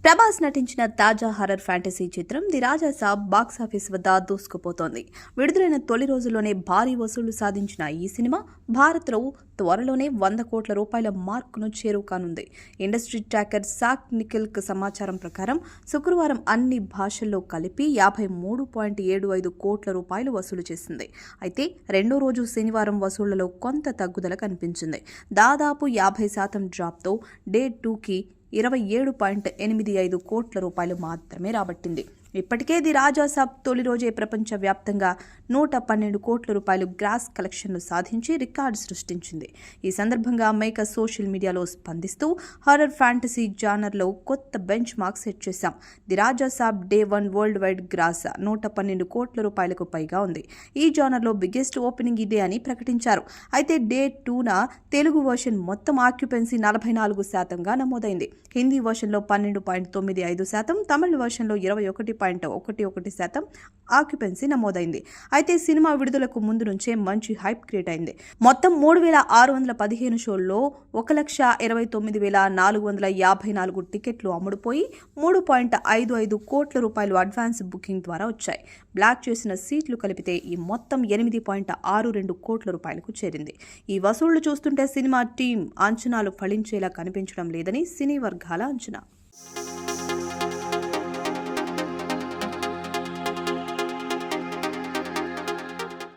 ప్రభాస్ నటించిన తాజా horror fantasy చిత్రం ది రాజా సాబ్ బాక్సాఫీస్ వద్ద దూసుకుపోతోంది. విడుదలైన తొలి రోజుల్లోనే భారీ వసూళ్లు సాధించిన ఈ సినిమా భారత్లో త్వరలోనే 100 కోట్ల రూపాయల మార్కును చేరువకానుంది. ఇండస్ట్రీ ట్రాకర్ సాక్ నిఖిల్క్ సమాచారం ప్రకారం శుక్రవారం అన్ని భాషల్లో కలిపి 53.75 కోట్ల రూపాయలు వసూలు చేసింది. అయితే రెండో రోజు శనివారం వసూళ్లలో కొంత తగ్గుదల కనిపించింది. దాదాపు 50% డ్రాప్తో డే 2కి 27.85 కోట్ల రూపాయలు మాత్రమే రాబట్టింది. ఇప్పటికే ది రాజా సాబ్ తొలి రోజే ప్రపంచవ్యాప్తంగా 112 కోట్ల రూపాయలు గ్రాస్ కలెక్షన్లు సాధించి రికార్డు సృష్టించింది. ఈ సందర్భంగా మేకర్ సోషల్ మీడియాలో స్పందిస్తూ హారర్ ఫ్యాంటసీ జానర్లో కొత్త బెంచ్ మార్క్ సెట్ చేశాం. The Raja Saab day 1 worldwide gross 112 కోట్ల రూపాయలకు పైగా ఉంది. ఈ జానర్లో బిగ్గెస్ట్ ఓపెనింగ్ ఇదే అని ప్రకటించారు. అయితే డే 2న తెలుగు వర్షన్ మొత్తం ఆక్యుపెన్సీ 44%గా నమోదైంది. హిందీ వర్షన్లో 12.95%, తమిళ వర్షన్లో 21.11% ఆక్యుపెన్సీ నమోదైంది. అయితే సినిమా విడుదలకు ముందు నుంచే మంచి హైప్ క్రియేట్ అయింది. మొత్తం 3,615 షోల్లో 1,29,454 టికెట్లు అమ్ముడుపోయి 3.55 కోట్ల రూపాయలు అడ్వాన్స్ బుకింగ్ ద్వారా వచ్చాయి. బ్లాక్ చేసిన సీట్లు కలిపితే ఈ మొత్తం 8.62 కోట్ల రూపాయలకు చేరింది. ఈ వసూళ్లు చూస్తుంటే సినిమా టీం అంచనాలు ఫలించేలా కనిపించడం లేదని సినీ వర్గాల అంచనా.